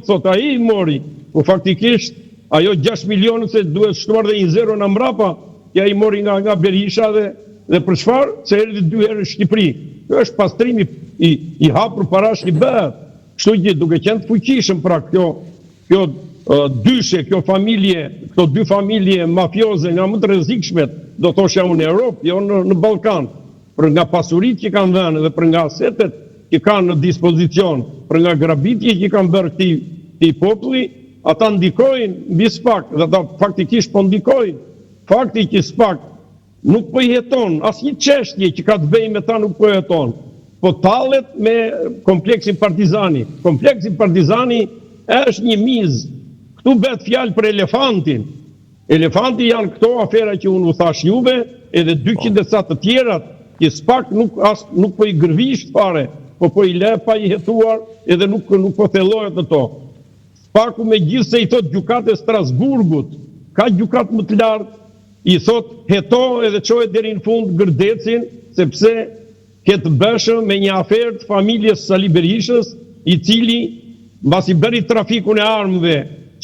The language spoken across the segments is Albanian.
thot ai i mori, po faktikisht ajo 6 milionë se duhet shtuar dhe një zero në mbrapa, që ai mori nga Berisha dhe për çfarë? Se erdhi 2 herë në Shqipëri. Kjo është pastrimi i hapur parash i bëhet. Kështu që duke qenë të fuqishëm pra kjo dyshe, kjo familje, këto 2 familje mafioze nga më të rrezikshmet, do thosha unë në Europë, jo në Ballkan, për nga pasuritë që kanë dhënë dhe për nga asetet që kanë në dispozicion, për nga grabitjet që kanë bërë këtij populli, ata ndikojnë mbi SPAK, dhe ata faktikisht po ndikojnë. Fakti që SPAK nuk po i jeton, asnjë çështje që ka të bëjë me ta nuk po jeton, po tallet me kompleksin Partizani. Kompleksi Partizani është një mizë. Këtu bëhet fjalë për elefantin. Elefanti janë këto afera që unë u thash juve, edhe 200 e sa të tjerat, që SPAK nuk po i gërvisht fare, po i le pa i hetuar, edhe nuk po thellohet në to. SPAK-u me gjithë se i thot gjykata e Strasburgut, ka gjykat më të lartë, i thot heto edhe çohet deri në fund Gërdecin, sepse këtë bëshëm me një aferë të familjes Sali Berishës, i cili mbasi bëri trafikun e armëve,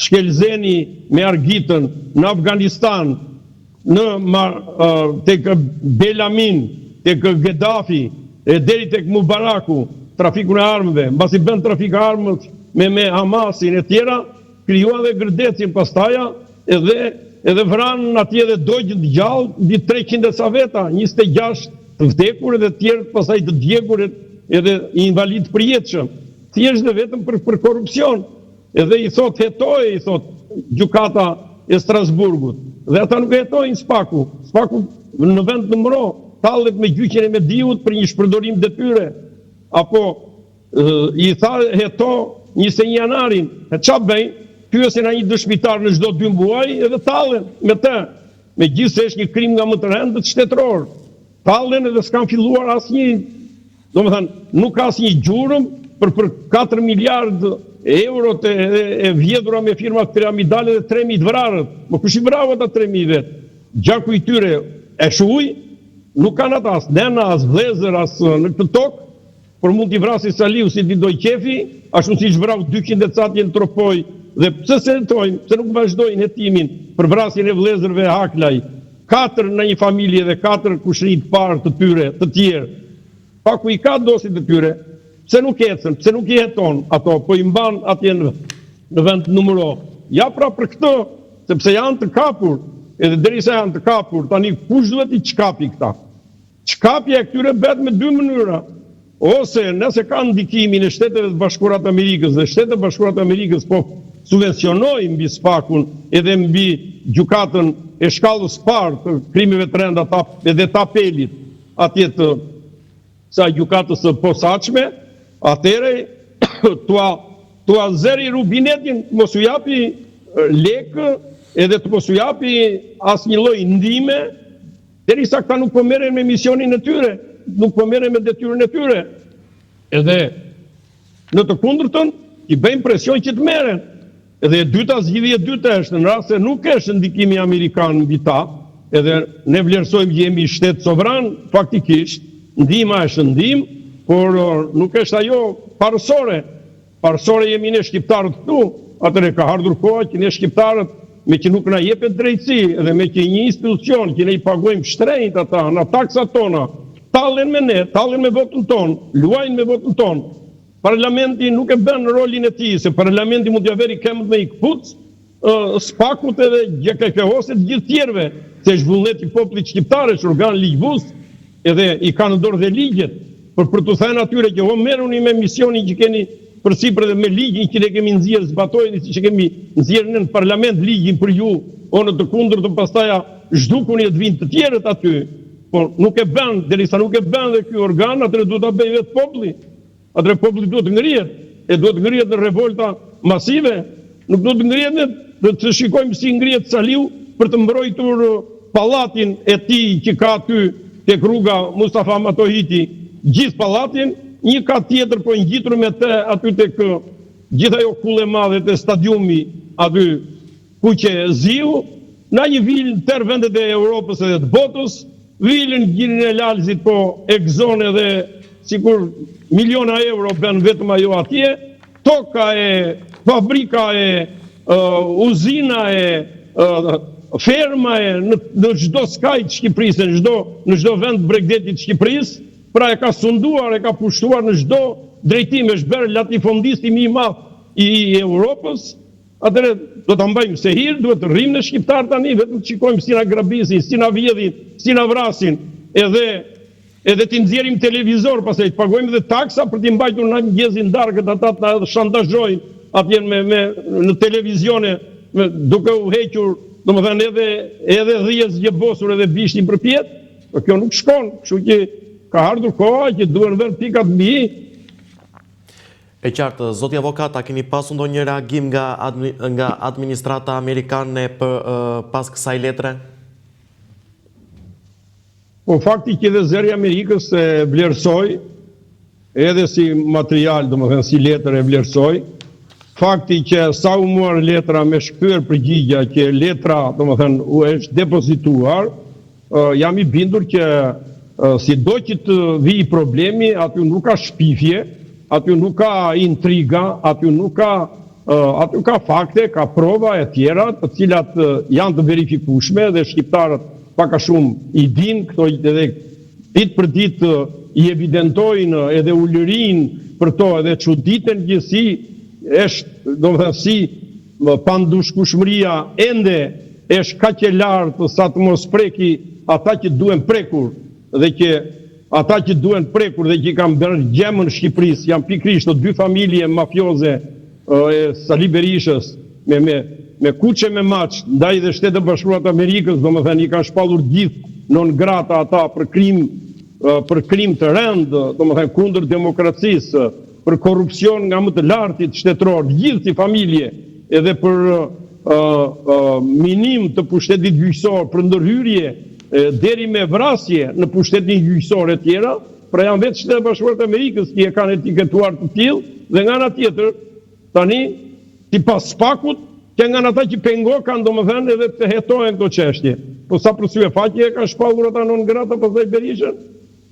shkelzeni me Argitën në Afganistan, tek Belamin, tek Gaddafi, e deri tek Mubaraku, trafikun e armëve, mbasi bën trafik armës me Hamasin e tjera, krijuan dhe Gërdecin pastaja, edhe vranë atje dhe dojgjën të gjallë, di 300 e sa veta, 26 të vdekur edhe tjerë pasaj të djegur edhe invalid përjetëshëm. Thjesht dhe vetëm për korupcion. Edhe i thot hetoj, i thot gjykata e Strasburgut. Dhe ata nuk hetojnë SPAK-u. SPAK-u në vend në Mro, tallet me gjyqjen e Mediut për një shpërdorim detyre. Apo i tha heto 21 janarin, e qa bëjnë? Pyesin a një dëshmitar në çdo 2 muaj edhe tallen me të. Megjithëse është një krim nga më të rëndët shtetëror. Tallen edhe s'kan filluar asnjë, domethënë nuk ka asnjë gjurëm për 4 miliard euro e vjedhura me firma piramidale dhe 3.000 të vrarët. Më kush i vrau ata 3.000 vet? Gjaku i tyre e shuj, nuk kanë ata as nena, as vëllezër, as në këtë tokë, por mund t'i vrasi Saliu si t'i doj qefi, ashtu si vrau 200 e catë në Tropoj. Dhe pse se hetojnë, pse nuk vazhdojnë hetimin për vrasjen e vëllezërve Haklaj, 4 në një familje dhe 4 kushërit parë të tyre, të tjerë. Paku i ka dosit të tyre, pse nuk ecën, pse nuk i heton ato, po i mban atje në vend numëro. Ja pra për këtë, sepse janë të kapur, edhe derisa janë të kapur, tani kush duhet i çkapi këta? Çkapja e këtyre bëhet me 2 mënyra. Ose nëse ka ndikimin e Shteteve të Bashkuara të Amerikës dhe Shtetet e Bashkuara të Amerikës po subvencionojnë mbi SPAK-un edhe mbi gjykatën e shkallës parë të krimeve të rënda edhe të apelit atje të sa gjykatës së posaçme, atëre tua zeri rubinetin, mos u japi lekë edhe të mos u japi asnjë lloj ndihme, derisa këta nuk po merren me misionin e tyre, nuk po merren me detyrën e tyre. Edhe në të kundërtën i bëjmë presion që të merren. Edhe e dyta, zgjidhja e dytë është në rast se nuk është ndikimi amerikan mbi ta, edhe ne vlerësojmë që jemi shtet sovran, faktikisht ndihma është ndihmë, por nuk është ajo parësore. Parësore jemi ne shqiptarët këtu, atëre ka ardhur koha që ne shqiptarët me që nuk na jepet drejtësi edhe me që një institucion që ne i pagojmë shtrenjt ata, në taksat tona, tallen me ne, tallen me votën tonë, luajnë me votën tonë. Parlamenti nuk e bën rolin e tij, se parlamenti mund t'ja veri këmbët me i kpuc, SPAK-ut edhe GKK-ose të gjithë tjerëve, se është vullneti i popullit shqiptar, është organ ligjvus, edhe i kanë në dorë dhe ligjet, për të thënë atyre që merruni me misionin që keni përsipër dhe me ligjin që ne kemi nxjerrë, zbatojeni siç e kemi nxjerrë në parlament ligjin për ju, o në të kundërtën pastaja zhdukuni të vinë të tjerët aty, por nuk e bën, derisa nuk e bën dhe ky organ, atëherë duhet ta bëjë vetë populli. Atëherë populli duhet të ngrihet, e duhet të ngrihet në revolta masive, nuk duhet të ngrihet dhe të shikojmë si ngrihet Saliu për të mbrojtur pallatin e tij që ka aty tek rruga Mustafa Matohiti, gjithë pallatin, një kat tjetër po ngjitur me të aty tek gjithë ajo kullë e madhe te stadiumi aty Kuqe Ziu, në një vilë në tërë vendet e Europës edhe të botës, vilën Gjinin e Lalzit po egzone dhe sikur miliona euro bën vetëm ajo atje, toka e fabrika uzina ferma në çdo skaj të Shqipërisë, në çdo vend bregdetit të Shqipërisë, pra e ka sunduar, e ka pushtuar në çdo drejtim, është bërë latifondisti më i madh i Europës. Atëre do ta mbajmë se hir, duhet të rrimë në shqiptar tani, vetëm të shikojmë si na grabisin, si na vjedhin, si na vrasin, edhe t'i nxjerrim televizor, pastaj të pagojmë edhe taksa për t'i mbajtur na ngjezin darkët ata të shantazhojnë atje në televizione, duke u hequr, domethënë edhe dhjes gjebosur edhe bishtin përpjet, por kjo nuk shkon, kështu që ka ardhur koha që duhen vënë pikat mbi i. E qartë, zoti avokat, a keni pasur ndonjë reagim nga administrata amerikane pas kësaj letre? Po fakti që edhe zëri Amerikës e vlerësoi, edhe si material, domethënë si letër e vlerësoi, fakti që sa u muar letra me shkruar përgjigja që letra, domethënë u është depozituar, jam i bindur që sido që të vijë problemi, aty nuk ka shpifje, aty nuk ka intriga, aty ka fakte, ka prova e tjera, të cilat janë të verifikueshme dhe shqiptarët pak a shumë i dinë, këto edhe ditë për ditë i evidentojnë edhe ulërinë për to, edhe çuditën gjithësi është, domethënë si pandushkueshmëria ende është kaq e lartë sa të mos preki ata që duhen prekur dhe që ata që duhen prekur dhe që kanë bërë gjemën Shqipërisë janë pikërisht të dy familje mafioze e Sali Berishës me kuçe me maç ndaj dhe Shtetet Bashkuara të Amerikës, domethënë i kanë shpallur gjithë non grata ata për krim të rënd, domethënë kundër demokracisë, për korrupsion nga më të lartit shtetëror, gjithë si familje, edhe për minim të pushtetit gjyqësor, për ndërhyrje deri me vrasje në pushtetin gjyqësor e tjera, pra janë vetë Shtetet Bashkuara të Amerikës që e kanë etiketuar të tillë, dhe nga ana tjetër, tani sipas Spakut, që nga ata që pengokan domethënë edhe të hetohen këto çështje. Po sa për sy e faqe e kanë shpallur ata non grata pastaj Berishën,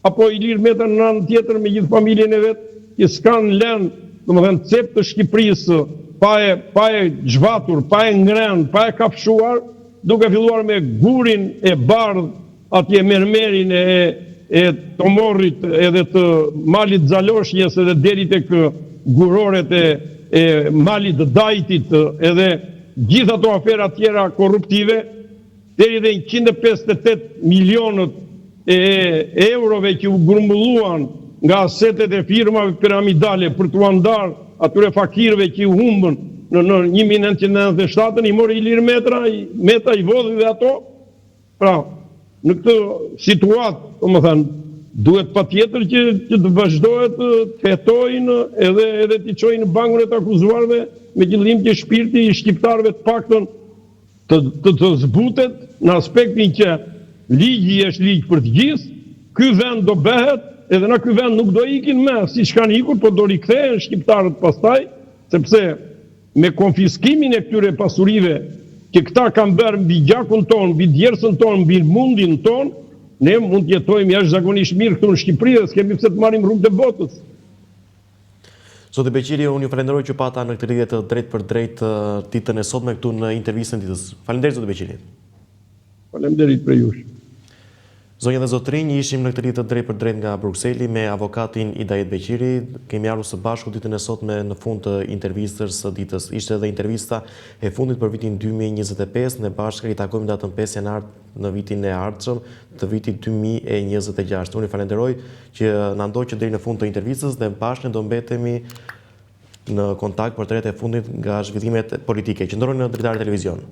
apo Ilir Meta në anën tjetër me gjithë familjen e vet, që s'kan lënë, domethënë cep të Shqipërisë pa e zhvatur, pa e ngrënë, pa e kafshuar, duke filluar me gurin e bardh, atje mermerin e tomorrit edhe të malit Zaloshjes edhe deri tek guroret e malit të Dajtit edhe gjithë ato afera tjera korruptive, deri dhe 158 milionët e eurove që u grumbulluan nga asetet e firmave piramidale për t'u ndarë atyre fakirëve që u humbën në 1997, i mori Ilir Meta i vodhi dhe ato. Pra, në këtë situatë, domethënë, duhet patjetër që të vazhdohet të hetojnë edhe të çojnë në bankun e të akuzuarve me qëllim që shpirti i shqiptarëve të paktën të zbutet në aspektin që ligji është ligj për të gjithë, ky vend do bëhet, edhe në ky vend nuk do ikin me, siç kanë ikur, por do rikthehen shqiptarët pastaj, sepse me konfiskimin e këtyre pasurive që këta kanë bërë mbi gjakun ton, mbi djersën ton, mbi mundin ton, ne mund të jetojmë jashtëzakonisht mirë këtu në Shqipëri dhe s'kemi pse të marrim rrugën e botës. Zoti Beqiri, unë ju falenderoj që pata në këtë lidhje të drejtë për drejtë ditën e sotme këtu në intervistën ditës. Faleminderit zoti Beqiri. Faleminderit për ju. Zonja dhe zotrinj, ishim në këtë lidhje të drejtë për drejtë nga Brukseli me avokatin Idajet Beqiri. Kemi ardhur së bashku ditën e sotme në fund të intervistës së ditës. Ishte edhe intervista e fundit për vitin 2025, ne bashkë i takojmë datën 5 janar në vitin e ardhshëm të vitit 2026. Unë falenderoj që na ndoqët deri në fund të intervistës dhe bashkë ne do mbetemi në kontakt për të rreth e fundit nga zhvillimet politike. Qëndroni në Dritare Televizion.